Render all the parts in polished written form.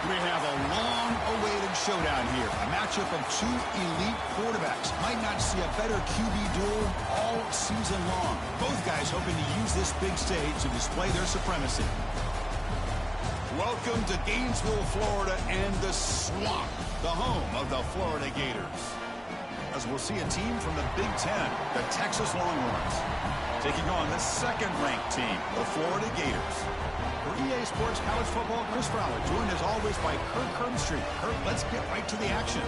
We have a long-awaited showdown here. A matchup of two elite quarterbacks. Might not see a better QB duel all season long. Both guys hoping to use this big stage to display their supremacy. Welcome to Gainesville, Florida, and the Swamp, the home of the Florida Gators. As we'll see a team from the Big Ten, the Texas Longhorns, taking on the second-ranked team, the Florida Gators. For EA Sports College Football, Chris Fowler, joined as always by Kirk Herbstreit. Kirk, let's get right to the action.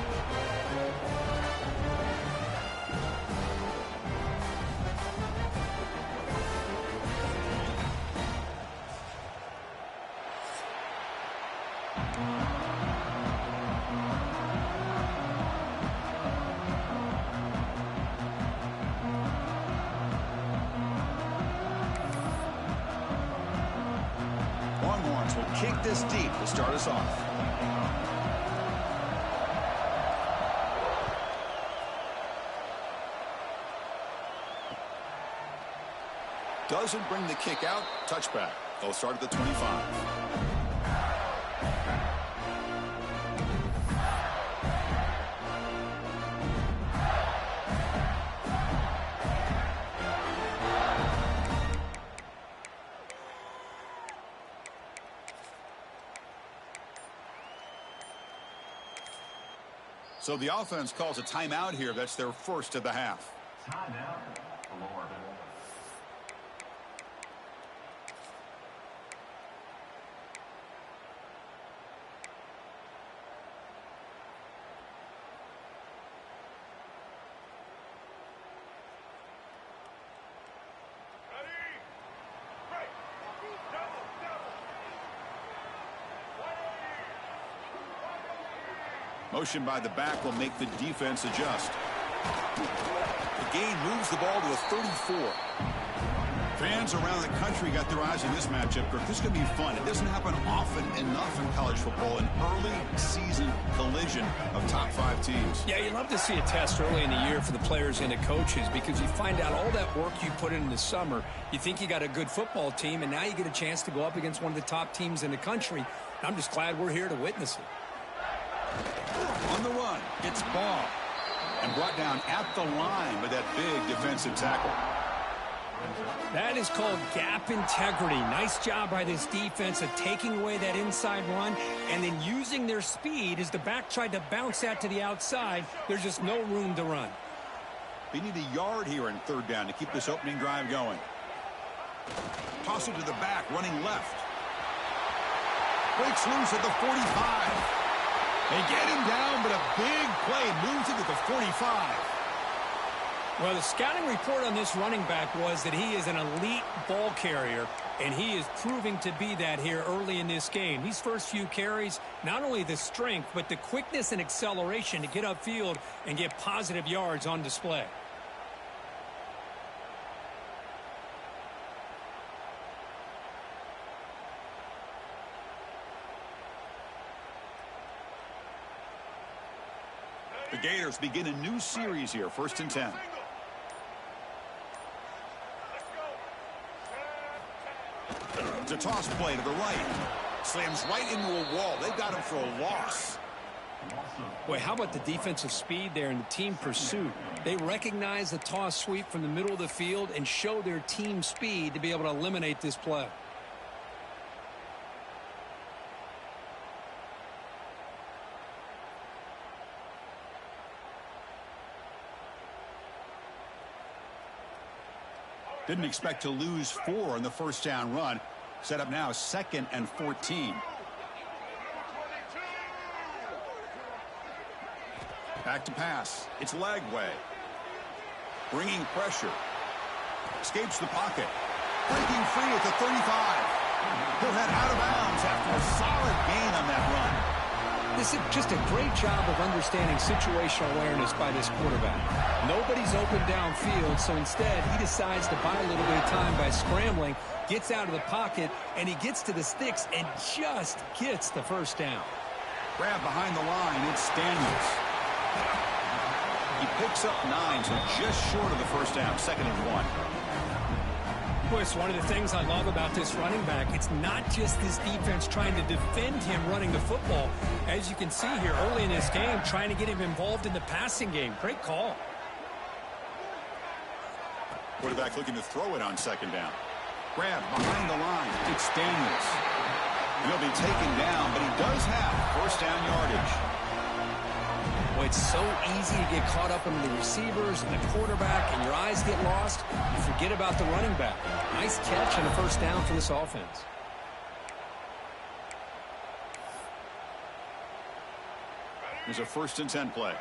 Longhorns will kick this deep to start us off. Doesn't bring the kick out. Touchback. They'll start at the 25. So the offense calls a timeout here. That's their first of the half. Timeout, Florida. Motion by the back will make the defense adjust. The gain moves the ball to a 34. Fans around the country got their eyes on this matchup. This is going to be fun. It doesn't happen often enough in college football, an early season collision of top 5 teams. Yeah, you love to see a test early in the year for the players and the coaches because you find out all that work you put in the summer. You think you got a good football team, and now you get a chance to go up against one of the top teams in the country. I'm just glad we're here to witness it. On the run, it's Ball. And brought down at the line with that big defensive tackle. That is called gap integrity. Nice job by this defense of taking away that inside run and then using their speed as the back tried to bounce that to the outside. There's just no room to run. They need a yard here in third down to keep this opening drive going. Toss it to the back, running left. Breaks loose at the 45. They get him down, but a big play moves it to the 45. Well, the scouting report on this running back was that he is an elite ball carrier, and he is proving to be that here early in this game. These first few carries, not only the strength, but the quickness and acceleration to get upfield and get positive yards on display. The Gators begin a new series here, 1st and 10. It's a toss play to the right. Slams right into a wall. They've got him for a loss. Boy, how about the defensive speed there and the team pursuit? They recognize the toss sweep from the middle of the field and show their team speed to be able to eliminate this play. Didn't expect to lose 4 on the first down run. Set up now 2nd and 14. Back to pass. It's Lagway. Bringing pressure. Escapes the pocket. Breaking free at the 35. He'll head out of bounds after a solid gain on that run. This is just a great job of understanding situational awareness by this quarterback. Nobody's open downfield, so instead he decides to buy a little bit of time by scrambling, gets out of the pocket, and he gets to the sticks and just gets the first down. Grab behind the line, it's Daniels. He picks up 9, so just short of the first down, 2nd and 1. Well, it's one of the things I love about this running back. It's not just this defense trying to defend him running the football. As you can see here early in this game, trying to get him involved in the passing game. Great call. Quarterback looking to throw it on second down. Grab behind the line. It's Daniels. He'll be taken down, but he does have first down yardage. Well, it's so easy to get caught up in the receivers and the quarterback, and your eyes get lost. You forget about the running back. Nice catch and a first down for this offense. Here's a 1st and 10 play.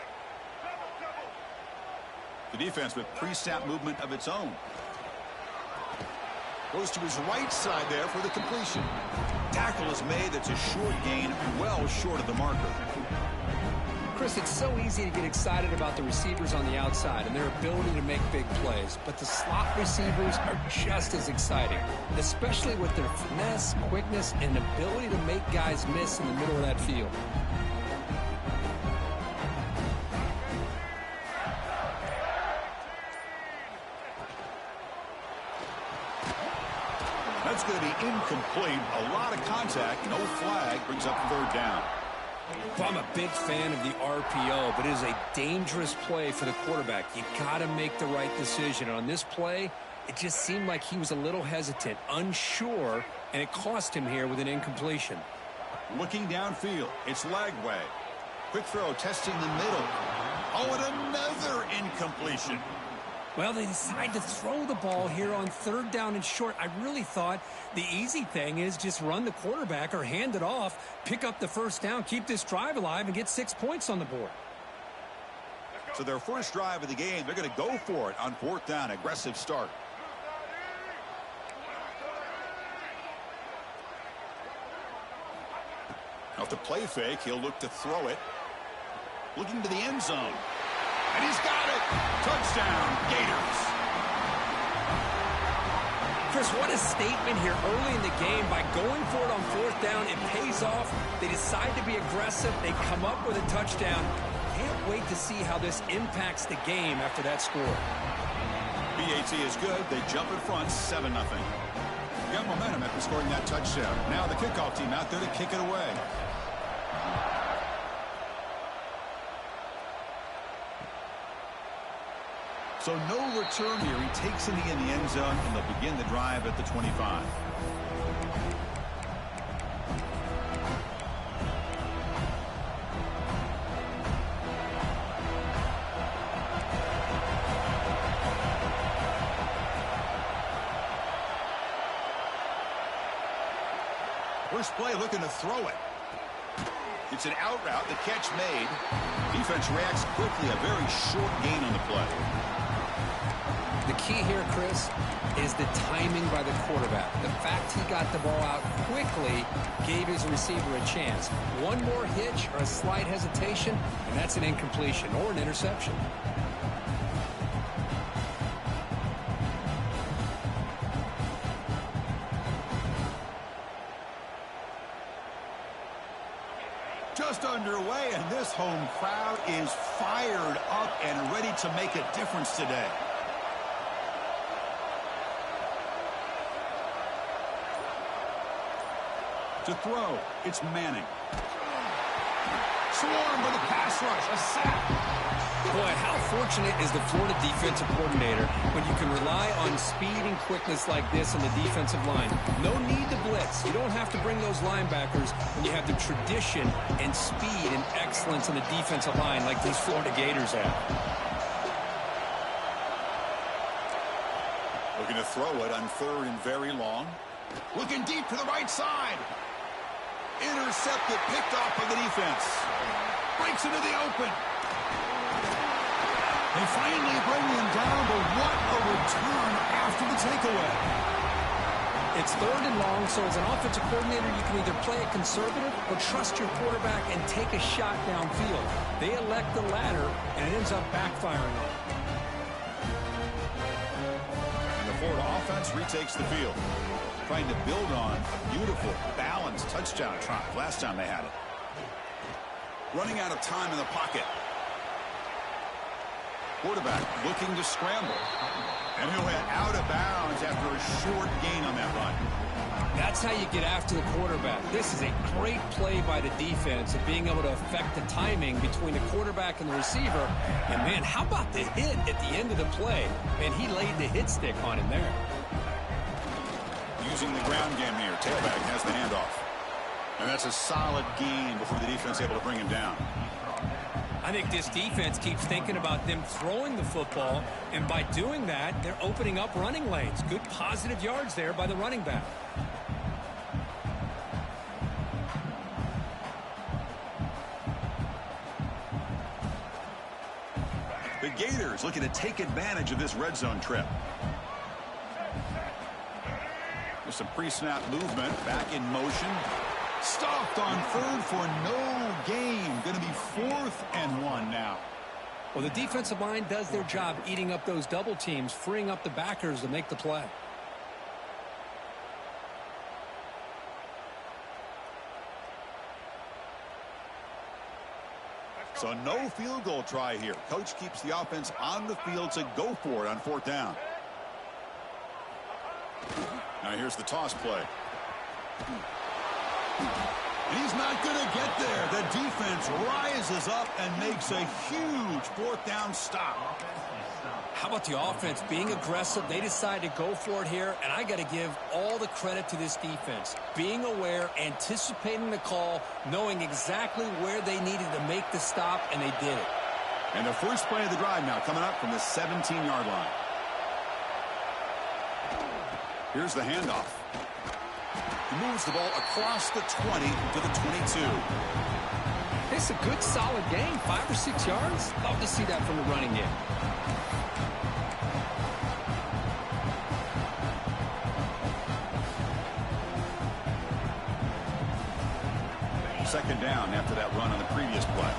The defense with pre-snap movement of its own. Goes to his right side there for the completion. Tackle is made. That's a short gain, well short of the marker. Chris, it's so easy to get excited about the receivers on the outside and their ability to make big plays, but the slot receivers are just as exciting, especially with their finesse, quickness, and ability to make guys miss in the middle of that field. That's going to be incomplete. A lot of contact. No flag. Brings up 3rd down. Well, I'm a big fan of the RPO, but it is a dangerous play for the quarterback. You got to make the right decision. On this play, it just seemed like he was a little hesitant, unsure, and it cost him here with an incompletion. Looking downfield. It's Lagway. Quick throw, testing the middle. Oh, and another incompletion. Well, they decide to throw the ball here on 3rd down and short. I really thought the easy thing is just run the quarterback or hand it off, pick up the first down, keep this drive alive, and get 6 points on the board. So their first drive of the game, they're going to go for it on 4th down. Aggressive start. Off the play fake, he'll look to throw it. Looking to the end zone. And he's got it. Touchdown, Gators. Chris, what a statement here early in the game. By going for it on 4th down, it pays off. They decide to be aggressive. They come up with a touchdown. Can't wait to see how this impacts the game after that score. BAT is good. They jump in front, 7-0. Got momentum after scoring that touchdown. Now the kickoff team out there to kick it away. So no return here. He takes it in the end zone, and they'll begin the drive at the 25. First play looking to throw it. It's an out route. The catch made. Defense reacts quickly. A very short gain on the play. The key here, Chris, is the timing by the quarterback. The fact he got the ball out quickly gave his receiver a chance. One more hitch or a slight hesitation, and that's an incompletion or an interception. Just underway, and this home crowd is fired up and ready to make a difference today. To throw, it's Manning. Swarmed with a pass rush, a sack. Boy, how fortunate is the Florida defensive coordinator when you can rely on speed and quickness like this on the defensive line. No need to blitz. You don't have to bring those linebackers when you have the tradition and speed and excellence on the defensive line like these Florida Gators have. Looking to throw it on 3rd and very long. Looking deep to the right side. Intercepted, picked off by the defense. Breaks into the open. They finally bring him down, but what a return after the takeaway. It's 3rd and long, so as an offensive coordinator, you can either play it conservative or trust your quarterback and take a shot downfield. They elect the latter, and it ends up backfiring on them. And the Florida offense retakes the field, trying to build on a beautiful, balanced touchdown drive last time they had it. Running out of time in the pocket. Quarterback looking to scramble. And he'll head out of bounds after a short gain on that run. That's how you get after the quarterback. This is a great play by the defense of being able to affect the timing between the quarterback and the receiver. And, man, how about the hit at the end of the play? And he laid the hit stick on him there. Using the ground game here. Tailback has the handoff. And that's a solid gain before the defense able to bring him down. I think this defense keeps thinking about them throwing the football, and by doing that, they're opening up running lanes. Good positive yards there by the running back. The Gators looking to take advantage of this red zone trip. There's some pre-snap movement, back in motion. Stopped on third for no gain. Going to be 4th and 1 now. Well, the defensive line does their job eating up those double teams, freeing up the backers to make the play. So no field goal try here. Coach keeps the offense on the field to go for it on 4th down. Now here's the toss play. And he's not going to get there. The defense rises up and makes a huge 4th down stop. How about the offense being aggressive? They decide to go for it here, and I got to give all the credit to this defense. Being aware, anticipating the call, knowing exactly where they needed to make the stop, and they did it. And the first play of the drive now coming up from the 17-yard line. Here's the handoff. He moves the ball across the 20 to the 22. It's a good, solid gain, 5 or 6 yards. Love to see that from the running game. Second down after that run on the previous play.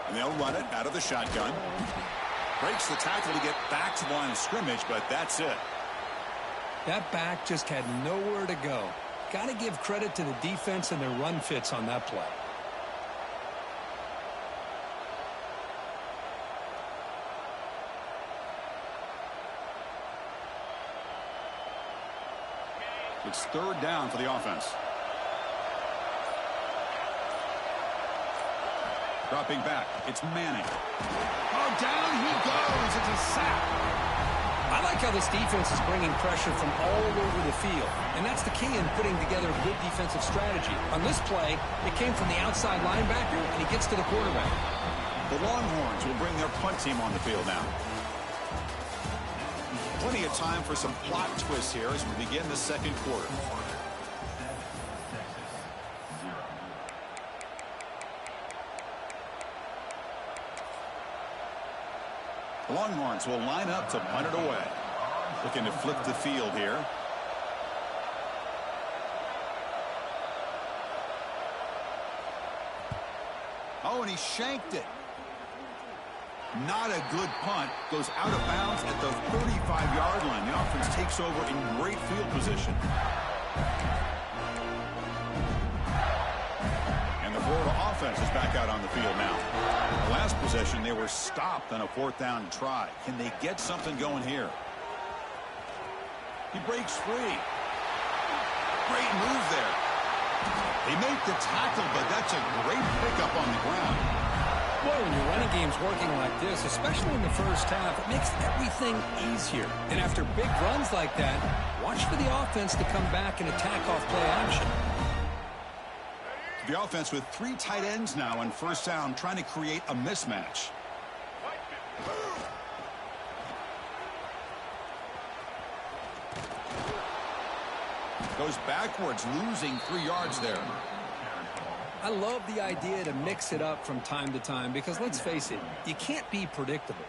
And they'll run it out of the shotgun. Breaks the tackle to get back to the line of scrimmage, but that's it. That back just had nowhere to go. Got to give credit to the defense and their run fits on that play. It's 3rd down for the offense. Dropping back, it's Manning. Oh, down he goes. It's a sack. I like how this defense is bringing pressure from all over the field, and that's the key in putting together a good defensive strategy. On this play, it came from the outside linebacker, and he gets to the quarterback. The Longhorns will bring their punt team on the field now. Plenty of time for some plot twists here as we begin the second quarter. The Longhorns will line up to punt it away. Looking to flip the field here. Oh, and he shanked it. Not a good punt. Goes out of bounds at the 35-yard line. The offense takes over in great field position. And the Florida offense is back out on the field now. The last possession, they were stopped on a 4th down try. Can they get something going here? He breaks free. Great move there. They make the tackle, but that's a great pickup on the ground. Well, when your running game's working like this, especially in the first half, it makes everything easier. And after big runs like that, watch for the offense to come back and attack off play action. The offense with 3 tight ends now on 1st down, trying to create a mismatch. Goes backwards, losing 3 yards there. I love the idea to mix it up from time to time because, let's face it, you can't be predictable.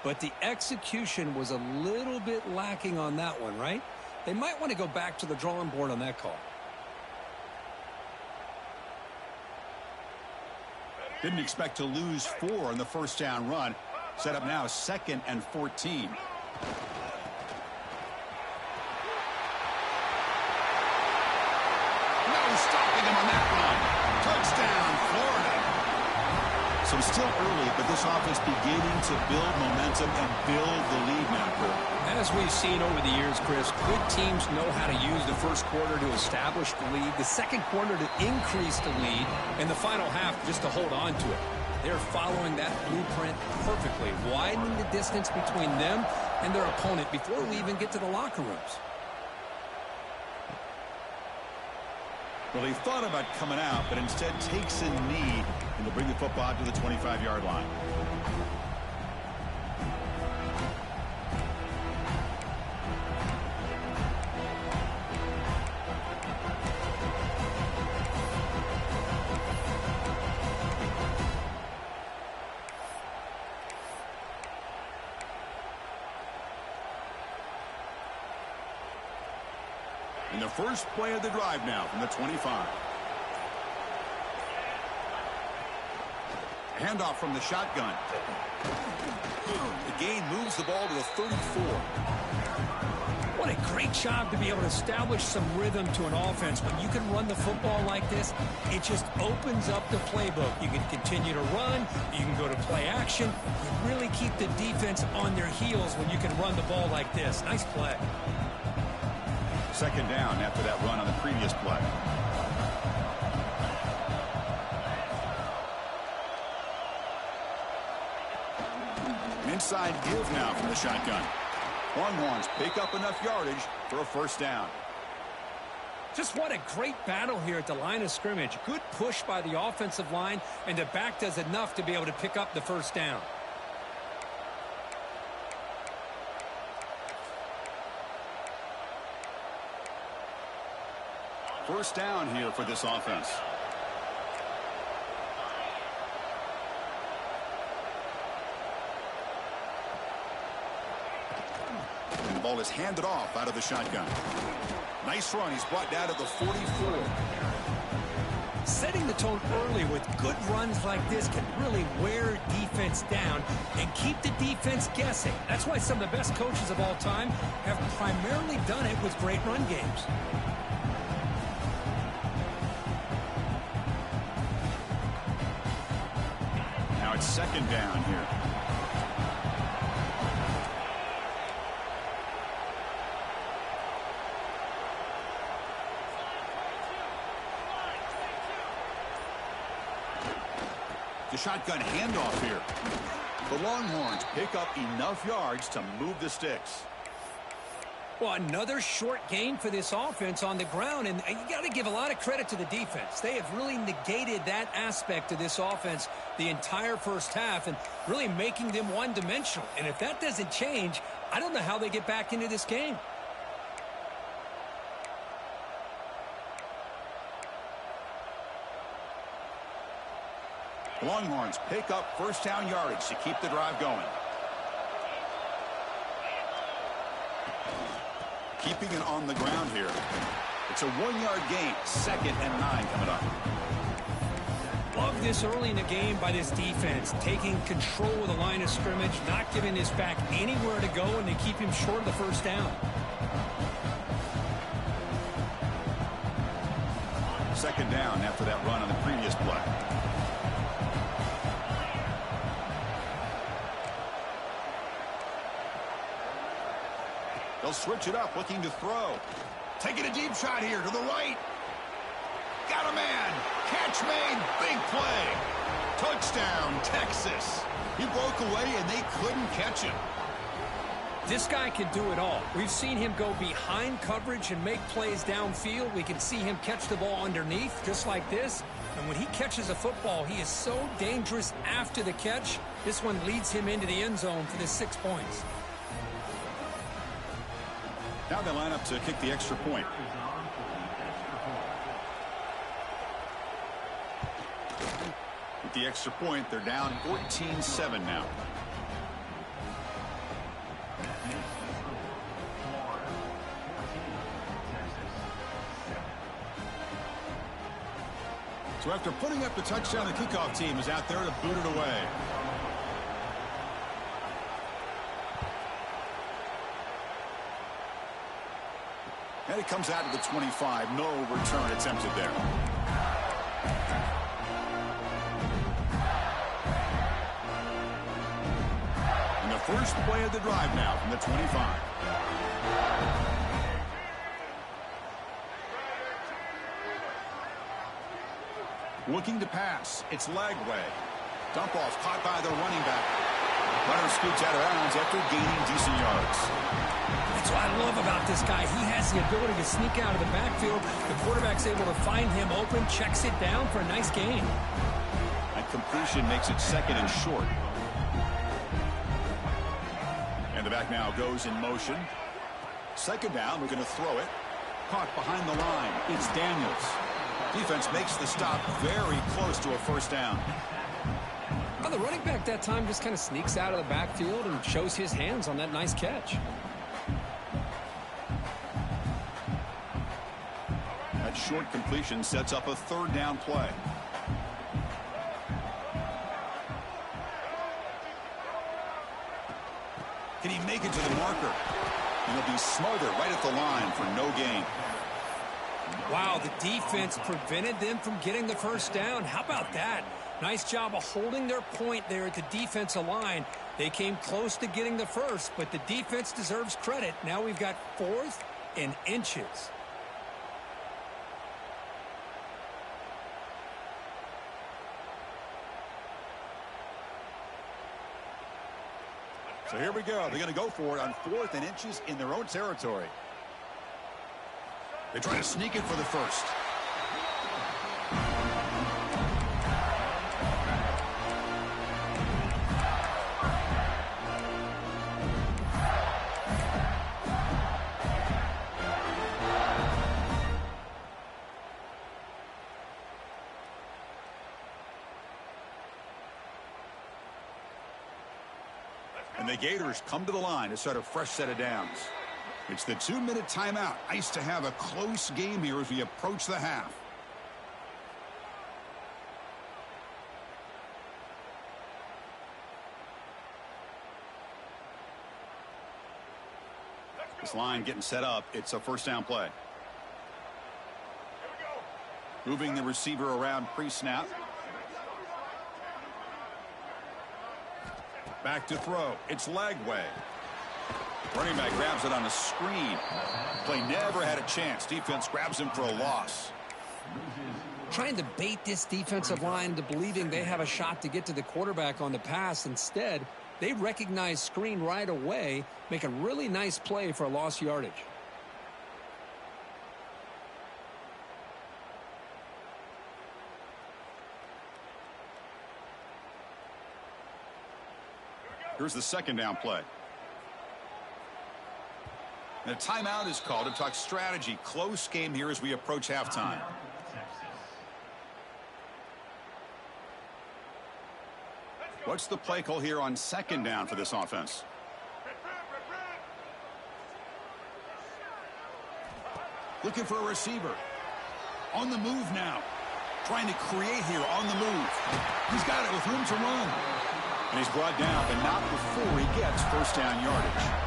But the execution was a little bit lacking on that one, right? They might want to go back to the drawing board on that call. Didn't expect to lose 4 on the 1st down run. Set up now 2nd and 14. No stopping him on that run. Touchdown, Florida. So still early, but this offense beginning to build momentum and build the lead now, Chris. As we've seen over the years, Chris, good teams know how to use the first quarter to establish the lead, the second quarter to increase the lead, and the final half just to hold on to it. They're following that blueprint perfectly, widening the distance between them and their opponent before we even get to the locker rooms. Well, he thought about coming out, but instead takes a knee and to bring the football out to the 25-yard line. And the first play of the drive now from the 25. Handoff from the shotgun. The gain moves the ball to the 34. What a great job to be able to establish some rhythm to an offense. When you can run the football like this, it just opens up the playbook. You can continue to run. You can go to play action. You really keep the defense on their heels when you can run the ball like this. Nice play. Second down after that run on the previous play. An inside give now from the shotgun. Longhorns pick up enough yardage for a first down. Just what a great battle here at the line of scrimmage. Good push by the offensive line, and the back does enough to be able to pick up the first down. First down here for this offense. And the ball is handed off out of the shotgun. Nice run. He's brought down to the 44. Setting the tone early with good runs like this can really wear defense down and keep the defense guessing. That's why some of the best coaches of all time have primarily done it with great run games. It's second down here. The shotgun handoff here. The Longhorns pick up enough yards to move the sticks. Well, another short gain for this offense on the ground, and you got to give a lot of credit to the defense. They have really negated that aspect of this offense the entire first half and really making them one-dimensional. And if that doesn't change, I don't know how they get back into this game. The Longhorns pick up first down yardage to keep the drive going. Keeping it on the ground here. It's a 1-yard gain. 2nd and 9 coming up. Love this early in the game by this defense. Taking control of the line of scrimmage, not giving his back anywhere to go, and they keep him short of the first down. Second down after that run on the previous play. They'll switch it up, looking to throw. Taking a deep shot here to the right. Got a man. Catch made. Big play. Touchdown, Texas. He broke away, and they couldn't catch him. This guy can do it all. We've seen him go behind coverage and make plays downfield. We can see him catch the ball underneath, just like this. And when he catches a football, he is so dangerous after the catch. This one leads him into the end zone for the 6 points. Now they line up to kick the extra point. With the extra point, they're down 14-7 now. So after putting up the touchdown, the kickoff team is out there to boot it away. And it comes out to the 25. No return attempted there. And the first play of the drive now from the 25. Looking to pass. It's Lagway. Dump off caught by the running back. Runner scoots out of bounds after gaining decent yards. That's what I love about this guy. He has the ability to sneak out of the backfield. The quarterback's able to find him open, checks it down for a nice gain. That completion makes it second and short. And the back now goes in motion. Second down, we're going to throw it. Caught behind the line. It's Daniels. Defense makes the stop very close to a first down. Well, the running back that time just kind of sneaks out of the backfield and shows his hands on that nice catch. That short completion sets up a third down play. Can he make it to the marker? And he'll be smothered right at the line for no gain. Wow, the defense prevented them from getting the first down. How about that? Nice job of holding their point there at the defensive line. They came close to getting the first, but the defense deserves credit. Now we've got 4th and inches. So here we go. They're going to go for it on 4th and inches in their own territory. They try to sneak it for the first. And the Gators come to the line to start a fresh set of downs. It's the 2-minute timeout. Nice to have a close game here as we approach the half. This line getting set up. It's a first down play. Moving the receiver around pre-snap. Back to throw. It's Lagway. Running back grabs it on a screen. Play never had a chance. Defense grabs him for a loss. Trying to bait this defensive line into believing they have a shot to get to the quarterback on the pass. Instead, they recognize screen right away, make a really nice play for a lost yardage. Here's the second down play. And a timeout is called to talk strategy. Close game here as we approach halftime. What's the play call here on second down for this offense? Looking for a receiver. On the move now. Trying to create here on the move. He's got it with room to run. And he's brought down, but not before he gets first down yardage.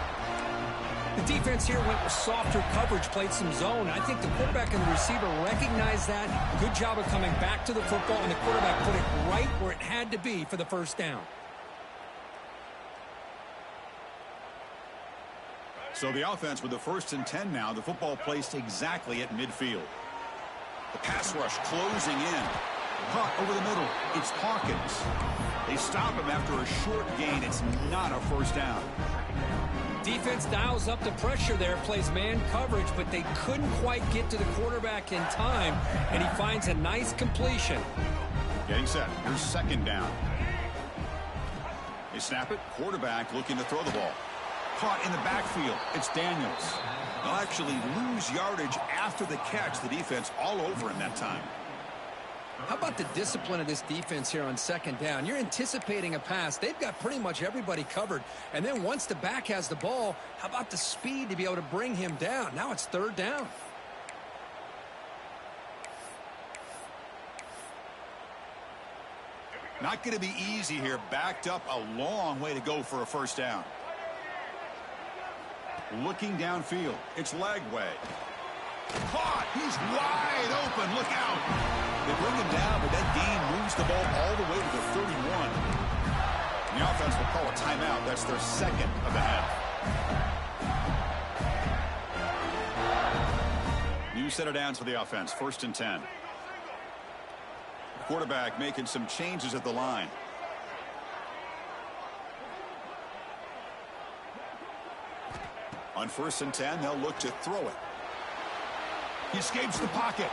The defense here went with softer coverage, played some zone. I think the quarterback and the receiver recognized that. Good job of coming back to the football, and the quarterback put it right where it had to be for the first down. So the offense with the 1st and 10 now. The football placed exactly at midfield. The pass rush closing in. Caught over the middle. It's Hawkins. They stop him after a short gain. It's not a first down. Defense dials up the pressure there, plays man coverage, but they couldn't quite get to the quarterback in time, and he finds a nice completion. Getting set. Here's second down. They snap it. Quarterback looking to throw the ball. Caught in the backfield. It's Daniels. They'll actually lose yardage after the catch. The defense all over him that time. How about the discipline of this defense here on second down? You're anticipating a pass. They've got pretty much everybody covered. And then once the back has the ball, how about the speed to be able to bring him down? Now it's third down. Not going to be easy here. Backed up a long way to go for a first down. Looking downfield. It's Lagway. Caught. He's wide open. Look out. They bring him down, but that gain moves the ball all the way to the 31. The offense will call a timeout. That's their second of the half. New set of downs for the offense. 1st and 10. The quarterback making some changes at the line. On 1st and 10, they'll look to throw it. He escapes the pocket.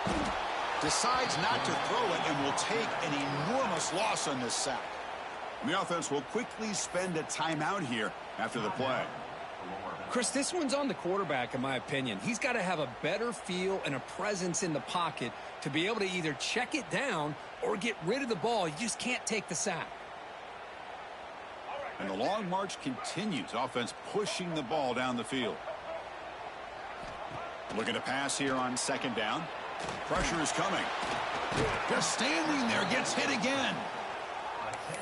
Decides not to throw it and will take an enormous loss on this sack. And the offense will quickly spend a timeout here after the play. Chris, this one's on the quarterback, in my opinion. He's got to have a better feel and a presence in the pocket to be able to either check it down or get rid of the ball. You just can't take the sack. And the long march continues. Offense pushing the ball down the field. Looking to pass here on 2nd down. Pressure is coming. Just standing there, gets hit again.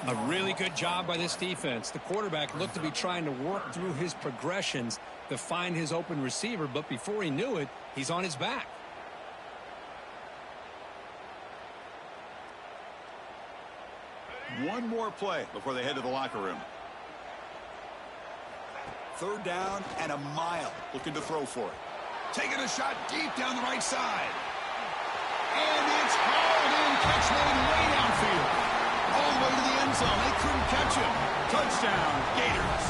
A really good job by this defense. The quarterback looked to be trying to work through his progressions to find his open receiver, but before he knew it, he's on his back. One more play before they head to the locker room. 3rd down and a mile. Looking to throw for it. Taking a shot deep down the right side. And it's hauled in. Catch made way downfield. All the way to the end zone. They couldn't catch him. Touchdown, Gators.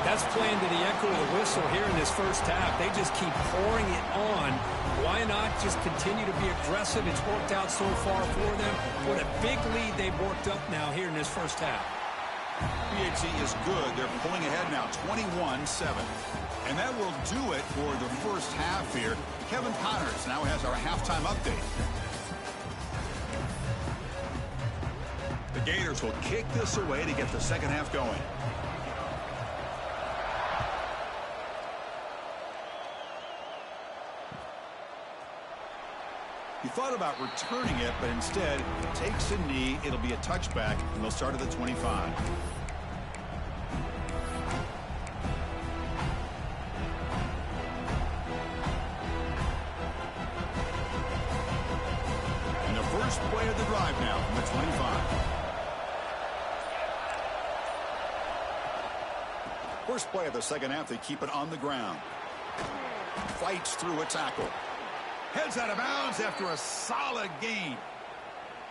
That's playing to the echo of the whistle here in this first half. They just keep pouring it on. Why not just continue to be aggressive? It's worked out so far for them. What a big lead they've worked up now here in this first half. PAT is good. They're pulling ahead now, 21-7. And that will do it for the first half here. Kevin Connors now has our halftime update. The Gators will kick this away to get the second half going. He thought about returning it, but instead takes a knee. It'll be a touchback, and they'll start at the 25. And the first play of the drive now from the 25. First play of the second half, they keep it on the ground. Fights through a tackle. Heads out of bounds after a solid gain.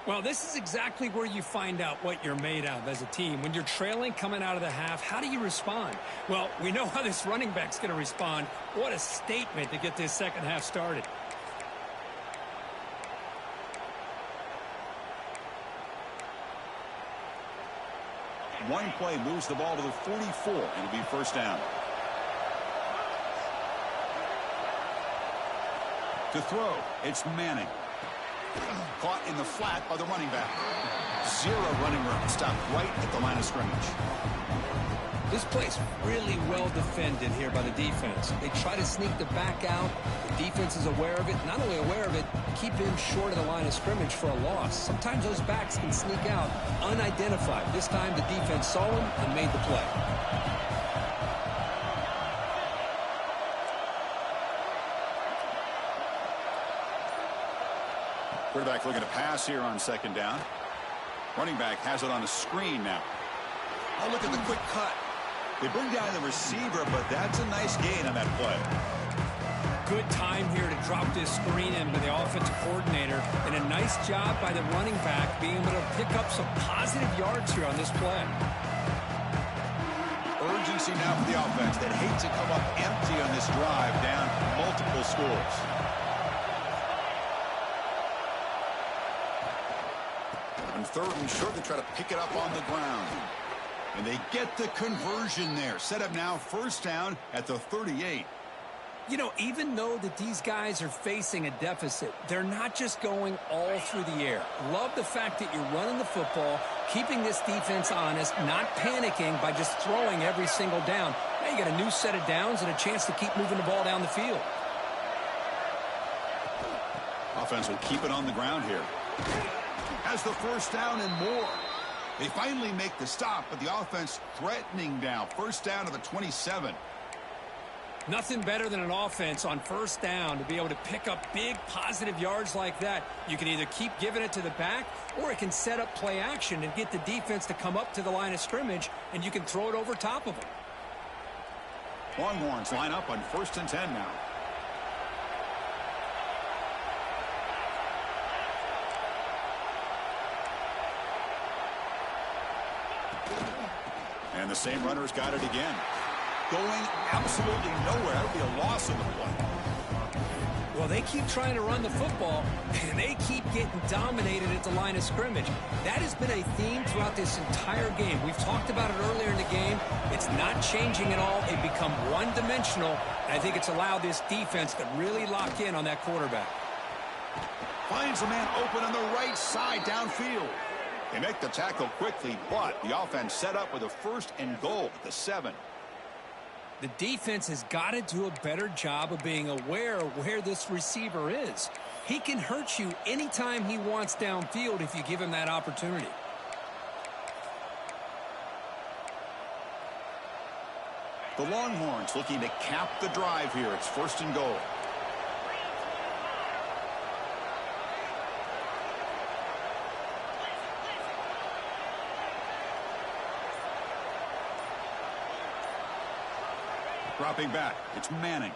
Well, this is exactly where you find out what you're made of as a team. When you're trailing coming out of the half, how do you respond? Well, we know how this running back's going to respond. What a statement to get this second half started. One play moves the ball to the 44. It'll be first down. To throw, it's Manning. Caught in the flat by the running back. Zero running room. Stopped right at the line of scrimmage. This play's really well defended here by the defense. They try to sneak the back out. The defense is aware of it. Not only aware of it, keep him short of the line of scrimmage for a loss. Sometimes those backs can sneak out unidentified. This time the defense saw him and made the play. Quarterback looking to pass here on second down. Running back has it on a screen now. Oh, look at the quick cut. They bring down the receiver, but that's a nice gain on that play. Good time here to drop this screen in by the offensive coordinator, and a nice job by the running back being able to pick up some positive yards here on this play. Urgency now for the offense that hate to come up empty on this drive, down multiple scores. On third and short, they try to pick it up on the ground. And they get the conversion there. Set up now, first down at the 38. You know, even though that these guys are facing a deficit, they're not just going all through the air. Love the fact that you're running the football, keeping this defense honest, not panicking by just throwing every single down. Now you got a new set of downs and a chance to keep moving the ball down the field. Offense will keep it on the ground here. Has the first down and more. They finally make the stop, but the offense threatening now. First down to the 27. Nothing better than an offense on first down to be able to pick up big positive yards like that. You can either keep giving it to the back, or it can set up play action and get the defense to come up to the line of scrimmage, and you can throw it over top of them. Longhorns line up on 1st and 10 now. And the same runner's got it again. Going absolutely nowhere. That would be a loss of the play. Well, they keep trying to run the football, and they keep getting dominated at the line of scrimmage. That has been a theme throughout this entire game. We've talked about it earlier in the game. It's not changing at all. It become one-dimensional, and I think it's allowed this defense to really lock in on that quarterback. Finds a man open on the right side downfield. They make the tackle quickly, but the offense set up with a 1st and goal at the 7. The defense has got to do a better job of being aware of where this receiver is. He can hurt you anytime he wants downfield if you give him that opportunity. The Longhorns looking to cap the drive here. It's 1st and goal. Dropping back, it's Manning.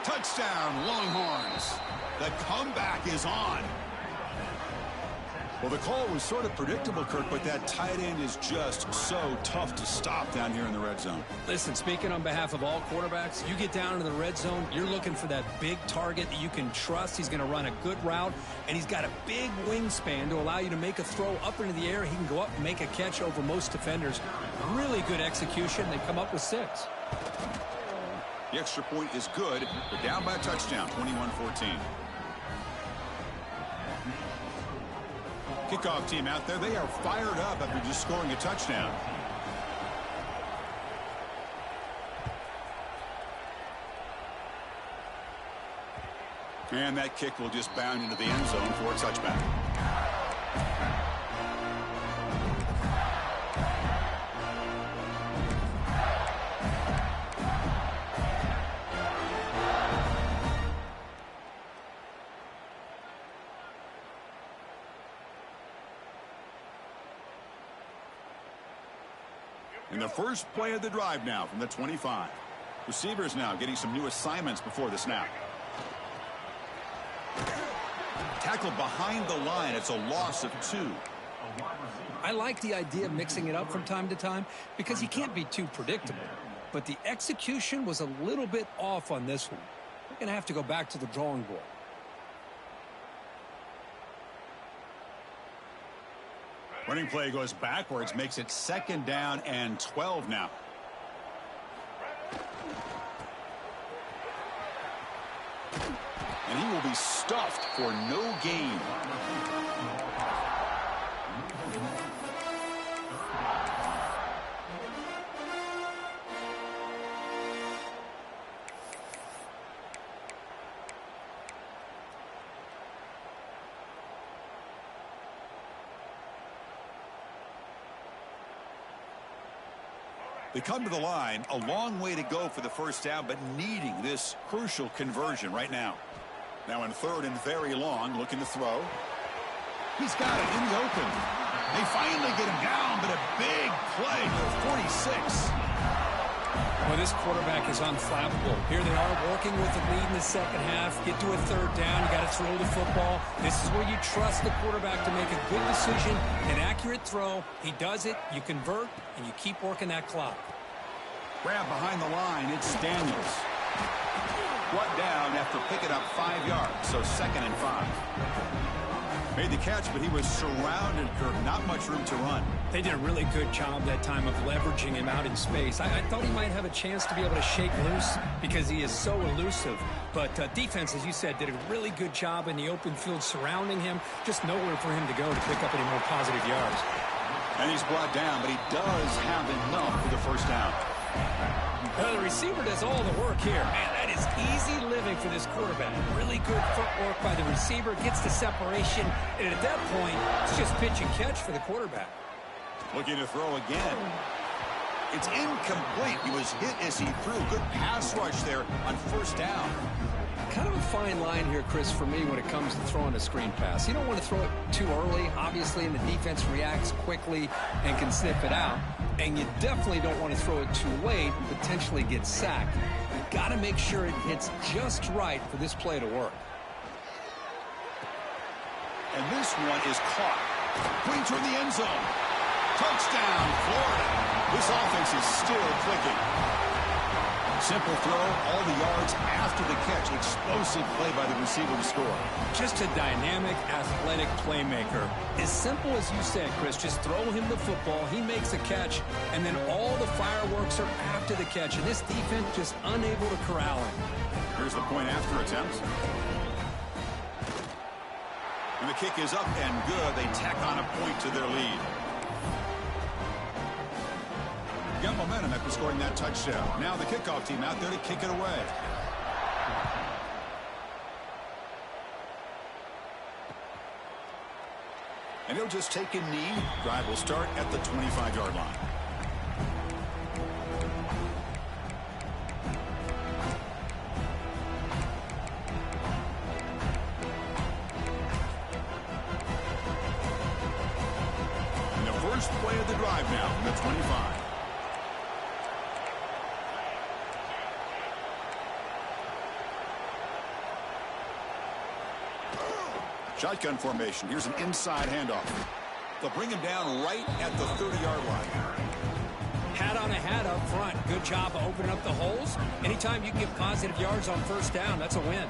Touchdown, Longhorns. The comeback is on. Well, the call was sort of predictable, Kirk, but that tight end is just so tough to stop down here in the red zone. Listen, speaking on behalf of all quarterbacks, you get down into the red zone, you're looking for that big target that you can trust. He's going to run a good route, and he's got a big wingspan to allow you to make a throw up into the air. He can go up and make a catch over most defenders. Really good execution. They come up with 6. The extra point is good. They're down by a touchdown, 21-14. Kickoff team out there, they are fired up after just scoring a touchdown. And that kick will just bound into the end zone for a touchback. In the first play of the drive now from the 25. Receivers now getting some new assignments before the snap. Tackled behind the line. It's a loss of 2. I like the idea of mixing it up from time to time because you can't be too predictable. But the execution was a little bit off on this one. We're going to have to go back to the drawing board. Running play goes backwards, makes it 2nd down and 12 now. And he will be stuffed for no gain. They come to the line, a long way to go for the 1st down, but needing this crucial conversion right now. Now in 3rd and very long, looking to throw. He's got it in the open. They finally get him down, but a big play for 46. Well, this quarterback is unflappable. Here they are working with the lead in the 2nd half. Get to a 3rd down. You got to throw the football. This is where you trust the quarterback to make a good decision, an accurate throw. He does it, you convert, and you keep working that clock. Grab behind the line, it's Daniels. Brought down after picking up 5 yards, so 2nd and 5. Made the catch, but he was surrounded, Kirk. Not much room to run. They did a really good job that time of leveraging him out in space. I thought he might have a chance to be able to shake loose because he is so elusive. But defense, as you said, did a really good job in the open field surrounding him. Just nowhere for him to go to pick up any more positive yards. And he's brought down, but he does have enough for the 1st down. The receiver does all the work here. Man, that is easy living for this quarterback. Really good footwork by the receiver, gets the separation, and at that point, it's just pitch and catch for the quarterback. Looking to throw again. It's incomplete. He was hit as he threw. Good pass rush there on first down. Kind of a fine line here, Chris, for me when it comes to throwing a screen pass. You don't want to throw it too early, obviously, and the defense reacts quickly and can sniff it out. And you definitely don't want to throw it too late, potentially get sacked. You've got to make sure it hits just right for this play to work. And this one is caught. Going toward the end zone. Touchdown, Florida. This offense is still clicking. Simple throw, all the yards after the catch. Explosive play by the receiver to score. Just a dynamic, athletic playmaker. As simple as you said, Chris, just throw him the football, he makes a catch, and then all the fireworks are after the catch. And this defense just unable to corral him. Here's the point after attempt. And the kick is up and good. They tack on a point to their lead. Got momentum after scoring that touchdown. Now the kickoff team out there to kick it away. And he'll just take a knee. Drive will start at the 25-yard line. And the first play of the drive now from the 25. Shotgun formation. Here's an inside handoff. They'll bring him down right at the 30-yard line. Hat on a hat up front. Good job of opening up the holes. Anytime you can get positive yards on first down, that's a win.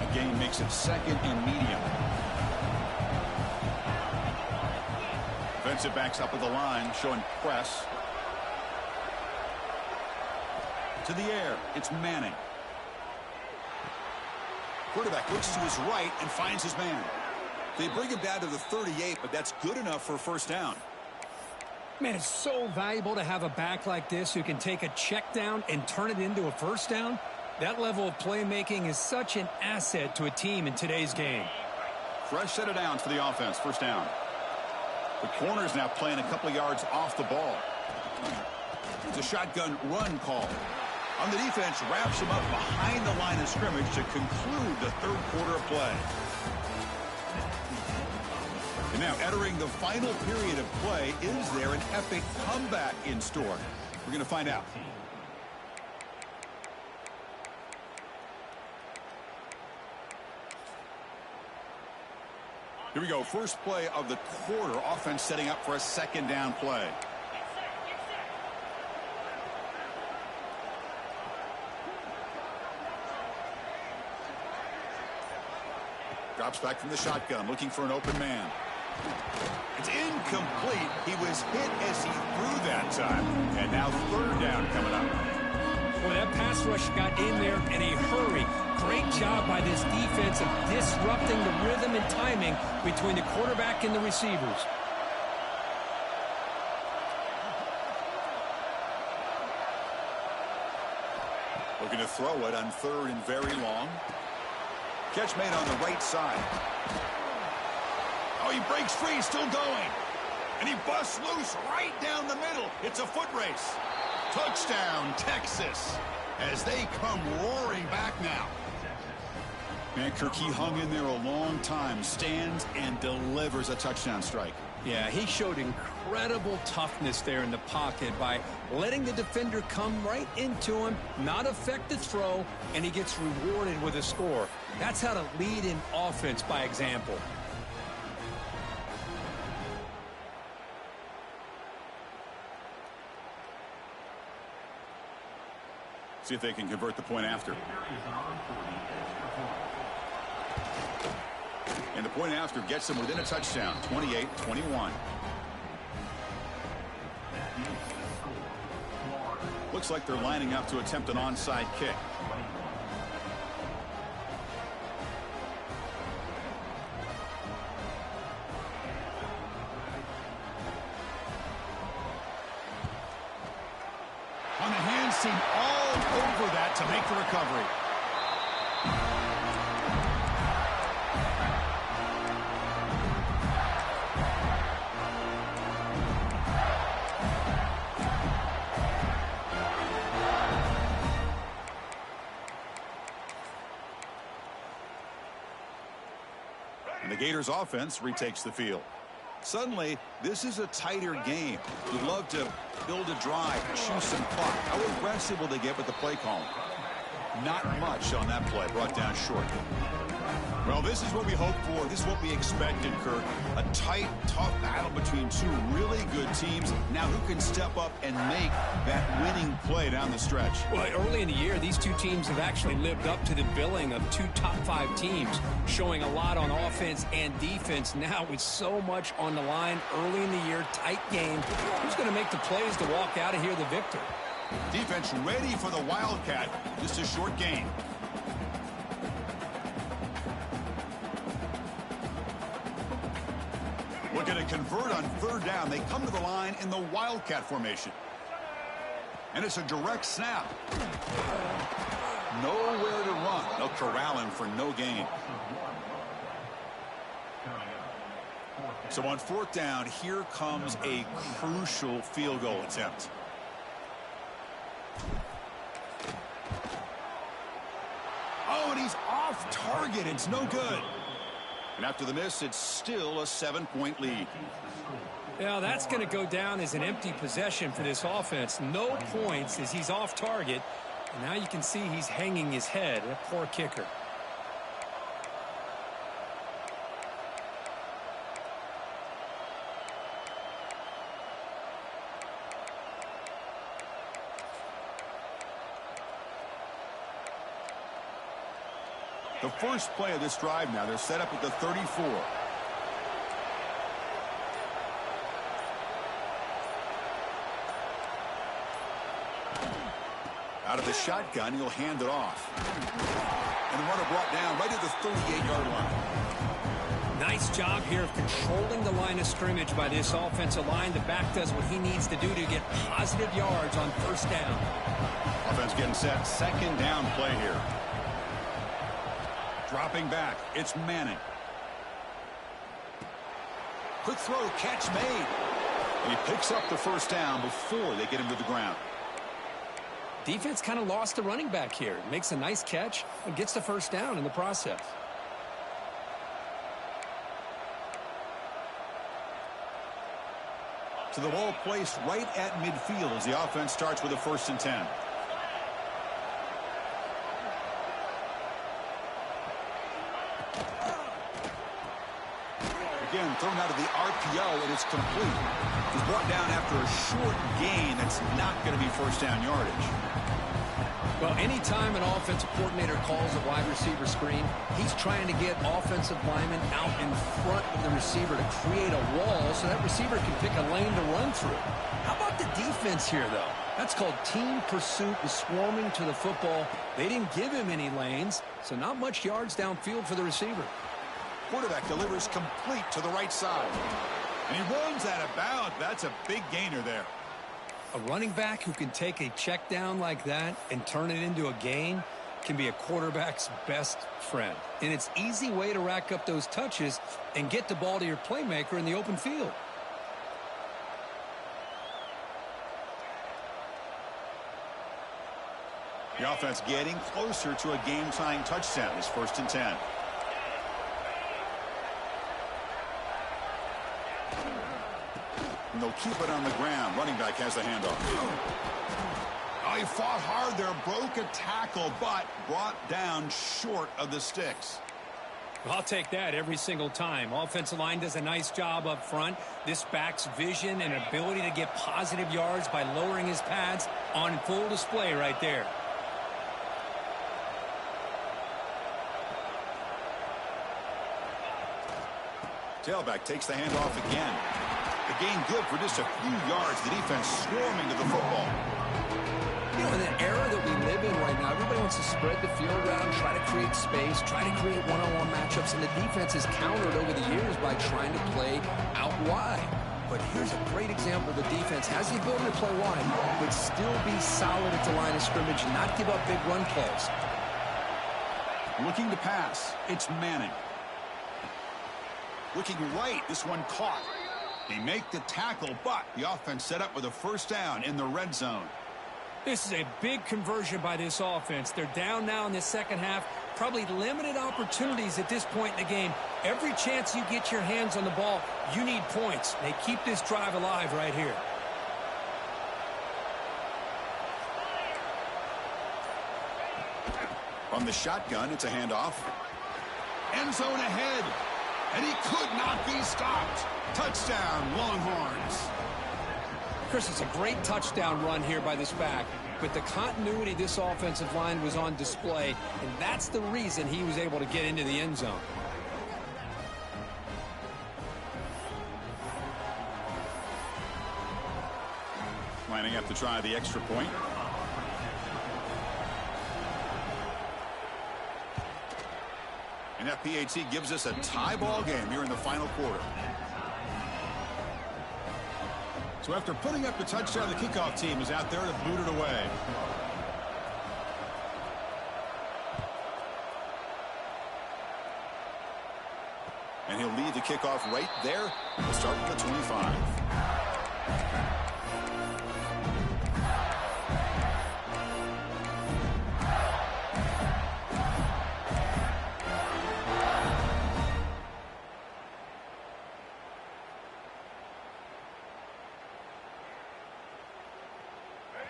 A gain makes it second and medium. Defensive backs up at the line, showing press. To the air. It's Manning. Quarterback looks to his right and finds his man. They bring him down to the 38, but that's good enough for a first down. Man, it's so valuable to have a back like this who can take a check down and turn it into a first down. That level of playmaking is such an asset to a team in today's game. Fresh set of downs for the offense, first down. The corner's now playing a couple of yards off the ball. It's a shotgun run call. On the defense, wraps him up behind the line of scrimmage to conclude the third quarter of play. And now entering the final period of play, is there an epic comeback in store? We're going to find out. Here we go. First play of the quarter. Offense setting up for a second down play. Drops back from the shotgun, looking for an open man. It's incomplete. He was hit as he threw that time. And now third down coming up. Well, that pass rush got in there in a hurry. Great job by this defense of disrupting the rhythm and timing between the quarterback and the receivers. Looking to throw it on third and very long. Catch made on the right side. Oh, he breaks free, still going. And he busts loose right down the middle. It's a foot race. Touchdown, Texas, as they come roaring back now. Man, Kirk, he hung in there a long time, stands and delivers a touchdown strike. Yeah, he showed incredible toughness there in the pocket by letting the defender come right into him, not affect the throw, and he gets rewarded with a score. That's how to lead in offense by example. See if they can convert the point after. And the point after gets them within a touchdown, 28-21. Looks like they're lining up to attempt an onside kick. On the hand seam all over that to make the recovery. And the Gators offense retakes the field. Suddenly, this is a tighter game. You'd love to build a drive, chew some clock. How aggressive will they get with the play call? Not much on that play, brought down short. Well, this is what we hoped for. This is what we expected, Kirk. A tight, tough battle between two really good teams. Now, who can step up and make that winning play down the stretch? Well, early in the year, these two teams have actually lived up to the billing of two top-5 teams, showing a lot on offense and defense. Now, with so much on the line early in the year, tight game, who's going to make the plays to walk out of here the victor? Defense ready for the Wildcat. Just a short game. Looking to convert on third down. They come to the line in the Wildcat formation. And it's a direct snap. Nowhere to run. They'll corral him for no gain. So on fourth down, here comes a crucial field goal attempt. Oh, and he's off target. It's no good. And after the miss, it's still a 7-point lead. Now, that's going to go down as an empty possession for this offense. No points as he's off target. And now you can see he's hanging his head. A poor kicker. The first play of this drive now, they're set up at the 34. Out of the shotgun, he'll hand it off. And the runner brought down right at the 38-yard line. Nice job here of controlling the line of scrimmage by this offensive line. The back does what he needs to do to get positive yards on first down. Offense getting set. Second down play here. Dropping back, it's Manning. Quick throw, catch made. And he picks up the first down before they get him to the ground. Defense kind of lost the running back here. Makes a nice catch and gets the first down in the process. So the ball placed right at midfield as the offense starts with a 1st and 10. Again, thrown out of the RPO, and it's complete. He's brought down after a short gain. That's not going to be first down yardage. Well, anytime an offensive coordinator calls a wide receiver screen, he's trying to get offensive linemen out in front of the receiver to create a wall so that receiver can pick a lane to run through. How about the defense here, though? That's called team pursuit and swarming to the football. They didn't give him any lanes, so not much yards downfield for the receiver. Quarterback delivers complete to the right side. And he runs out of bounds. That's a big gainer there. A running back who can take a check down like that and turn it into a gain can be a quarterback's best friend. And it's an easy way to rack up those touches and get the ball to your playmaker in the open field. The offense getting closer to a game-tying touchdown. It's 1st and 10. And they'll keep it on the ground. Running back has the handoff. Oh, he fought hard there, broke a tackle, but brought down short of the sticks. I'll take that every single time. Offensive line does a nice job up front. This back's vision and ability to get positive yards by lowering his pads on full display right there. Tailback takes the handoff again. The gain good for just a few yards. The defense swarming to the football. You know, in the era that we live in right now, everybody wants to spread the field around, try to create space, try to create one-on-one matchups, and the defense has countered over the years by trying to play out wide. But here's a great example. The defense has the ability to play wide, but still be solid at the line of scrimmage and not give up big run plays. Looking to pass. It's Manning. Looking right. This one caught. They make the tackle, but the offense set up with a first down in the red zone. This is a big conversion by this offense. They're down now in the second half. Probably limited opportunities at this point in the game. Every chance you get your hands on the ball, you need points. They keep this drive alive right here. From the shotgun, it's a handoff. End zone ahead. And he could not be stopped. Touchdown, Longhorns. Chris, it's a great touchdown run here by this back. But the continuity of this offensive line was on display, and that's the reason he was able to get into the end zone. Lining up to try the extra point. And that PAT gives us a tie ball game here in the final quarter. So after putting up the touchdown, the kickoff team is out there to boot it away. And he'll lead the kickoff right there. We'll start with the 25.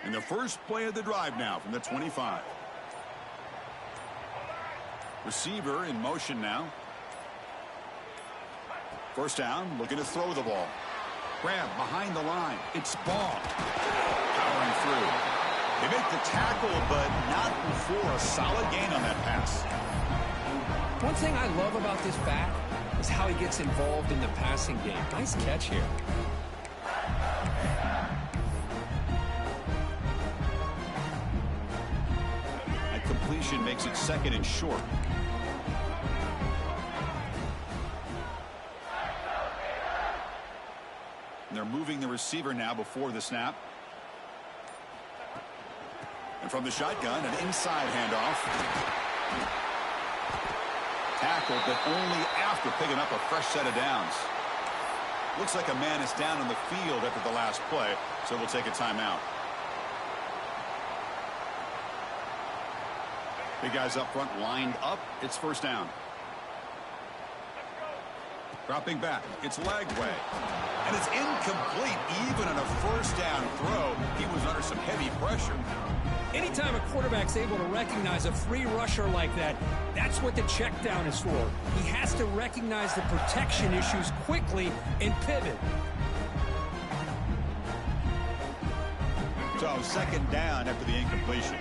And the first play of the drive now from the 25. Receiver in motion now. First down, looking to throw the ball. Grab behind the line. It's Ball. Powering through. They make the tackle, but not before a solid gain on that pass. One thing I love about this back is how he gets involved in the passing game. Nice catch here. Completion makes it second and short. And they're moving the receiver now before the snap. And from the shotgun, an inside handoff. Tackled, but only after picking up a fresh set of downs. Looks like a man is down on the field after the last play, so we'll take a timeout. Big guys up front lined up. It's first down. Dropping back. It's leg way. And it's incomplete. Even on a first down throw, he was under some heavy pressure. Anytime a quarterback's able to recognize a free rusher like that, that's what the check down is for. He has to recognize the protection issues quickly and pivot. So second down after the incompletion.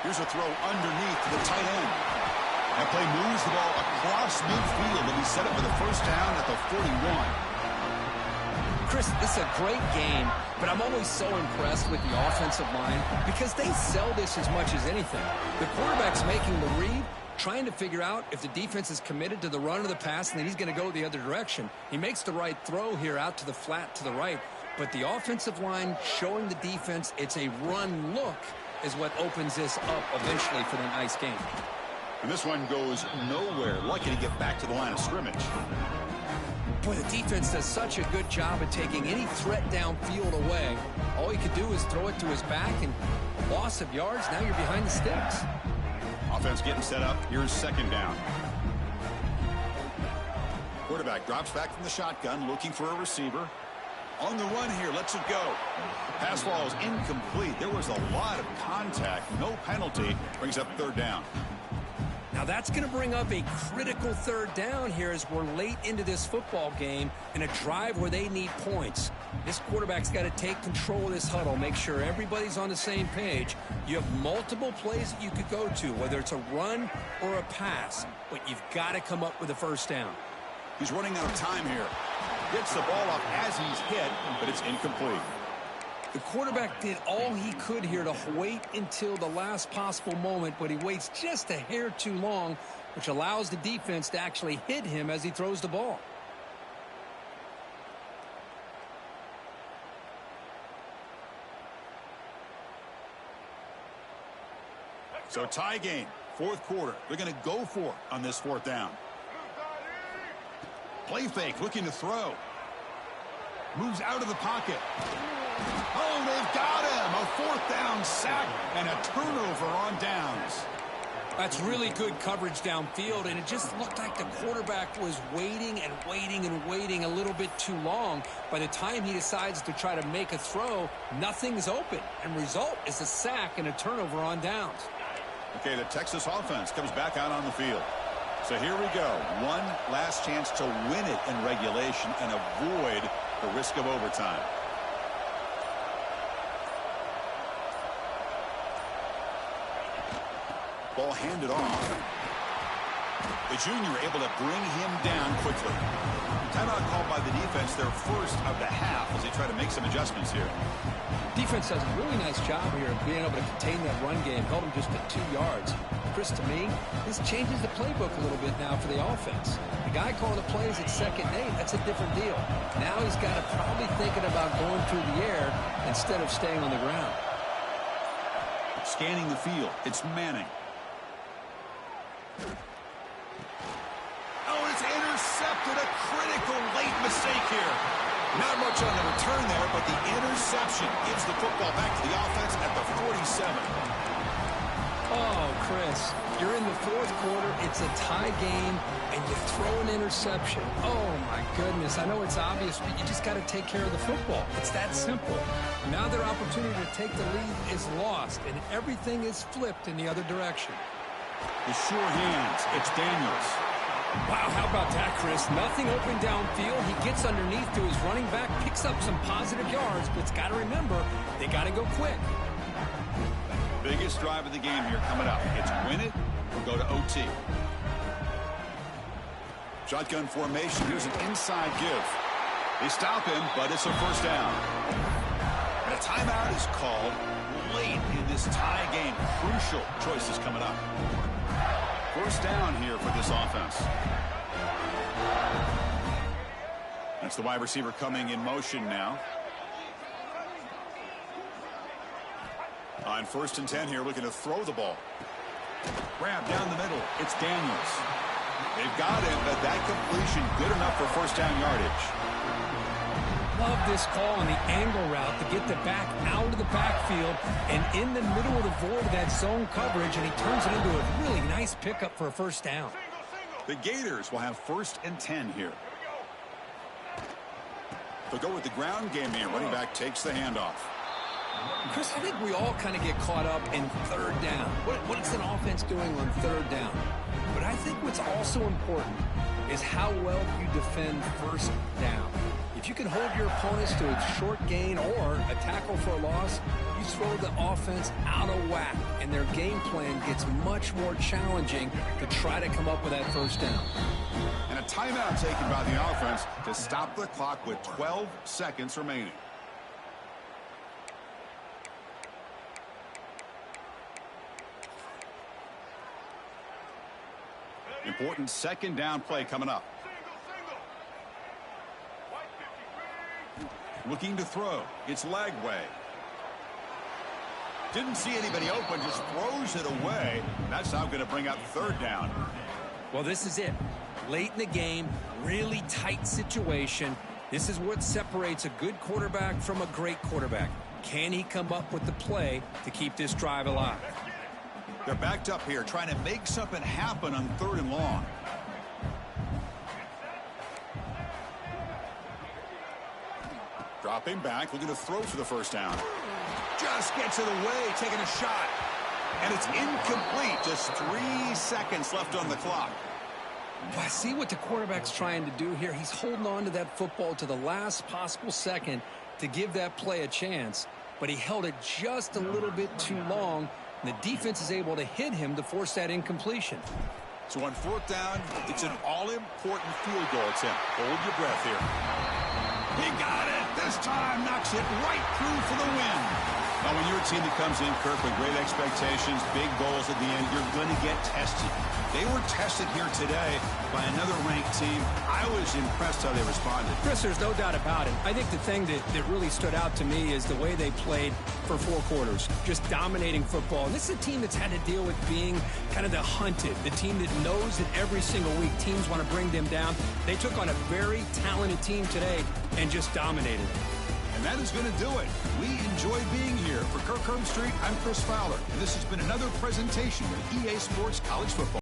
Here's a throw underneath to the tight end. That play moves the ball across midfield, and he set it for the first down at the 41. Chris, this is a great game, but I'm always so impressed with the offensive line because they sell this as much as anything. The quarterback's making the read, trying to figure out if the defense is committed to the run or the pass, and then he's going to go the other direction. He makes the right throw here out to the flat to the right, but the offensive line showing the defense it's a run look is what opens this up eventually for the nice game. And this one goes nowhere. Lucky to get back to the line of scrimmage. Boy, the defense does such a good job of taking any threat downfield away. All he could do is throw it to his back, and a loss of yards, now you're behind the sticks. Offense getting set up. Here's second down. Quarterback drops back from the shotgun, looking for a receiver. On the run here, lets it go. Pass ball is incomplete. There was a lot of contact. No penalty. Brings up third down. Now that's going to bring up a critical third down here as we're late into this football game in a drive where they need points. This quarterback's got to take control of this huddle, make sure everybody's on the same page. You have multiple plays that you could go to, whether it's a run or a pass, but you've got to come up with a first down. He's running out of time here. Gets the ball up as he's hit, but it's incomplete. The quarterback did all he could here to wait until the last possible moment, but he waits just a hair too long, which allows the defense to actually hit him as he throws the ball. So tie game, fourth quarter. They're going to go for it on this fourth down. Play fake, looking to throw. Moves out of the pocket. Oh, they've got him. A fourth down sack and a turnover on downs. That's really good coverage downfield, and it just looked like the quarterback was waiting and waiting and waiting a little bit too long. By the time he decides to try to make a throw, nothing's open, and result is a sack and a turnover on downs. Okay, the Texas offense comes back out on the field. So here we go. One last chance to win it in regulation and avoid the risk of overtime. Ball handed off. The junior able to bring him down quickly. Timeout called by the defense, their first of the half, as they try to make some adjustments here. Defense does a really nice job here of being able to contain that run game, held him just at 2 yards. Chris, to me, this changes the playbook a little bit now for the offense. The guy calling the plays at 2nd and 8, that's a different deal. Now he's got to probably thinking about going through the air instead of staying on the ground. Scanning the field, it's Manning. Oh, it's intercepted. A critical late mistake here. Not much on the return there, but the interception gives the football back to the offense at the 47. Oh, Chris, you're in the 4th quarter. It's a tie game, and you throw an interception. Oh, my goodness. I know it's obvious, but you just got to take care of the football. It's that simple. Now their opportunity to take the lead is lost, and everything is flipped in the other direction. The sure hands. It's Daniels. Wow, how about that, Chris? Nothing open downfield. He gets underneath to his running back, picks up some positive yards, but it's got to remember, they got to go quick. Biggest drive of the game here coming up. It's win it or go to OT. Shotgun formation. Here's an inside give. They stop him, but it's a first down. And a timeout is called late in this tie game. Crucial choices coming up. First down here for this offense. That's the wide receiver coming in motion now. On 1st and 10 here, looking to throw the ball. Grab down the middle. It's Daniels. They've got him, but that completion good enough for first down yardage. Love this call on the angle route to get the back out of the backfield and in the middle of the void of that zone coverage, and he turns it into a really nice pickup for a first down. The Gators will have 1st and 10 here. They'll go with the ground game here. Running back takes the handoff. Chris, I think we all kind of get caught up in 3rd down. What is an offense doing on 3rd down? But I think what's also important is how well you defend 1st down. If you can hold your opponents to a short gain or a tackle for a loss, you throw the offense out of whack, and their game plan gets much more challenging to try to come up with that first down. And a timeout taken by the offense to stop the clock with 12 seconds remaining. Important 2nd down play coming up. Looking to throw. It's Lagway. Didn't see anybody open, just throws it away. That's now going to bring up 3rd down. Well, this is it. Late in the game, really tight situation. This is what separates a good quarterback from a great quarterback. Can he come up with the play to keep this drive alive? They're backed up here, trying to make something happen on 3rd and long. Dropping back, looking to throw for the first down. Just gets it away, taking a shot. And it's incomplete. Just 3 seconds left on the clock. I see what the quarterback's trying to do here. He's holding on to that football to the last possible second to give that play a chance. But he held it just a little bit too long. And the defense is able to hit him to force that incompletion. So on 4th down, it's an all-important field goal attempt. Hold your breath here. He got it. This time knocks it right through for the win. Now, when you're a team that comes in, Kirk, with great expectations, big goals at the end, you're going to get tested. They were tested here today by another ranked team. I was impressed how they responded. Chris, there's no doubt about it. I think the thing that really stood out to me is the way they played for 4 quarters, just dominating football. And this is a team that's had to deal with being kind of the hunted, the team that knows that every single week teams want to bring them down. They took on a very talented team today and just dominated. And that is going to do it. We enjoy being here. For Kirk Herbstreit, I'm Chris Fowler. And this has been another presentation of EA Sports College Football.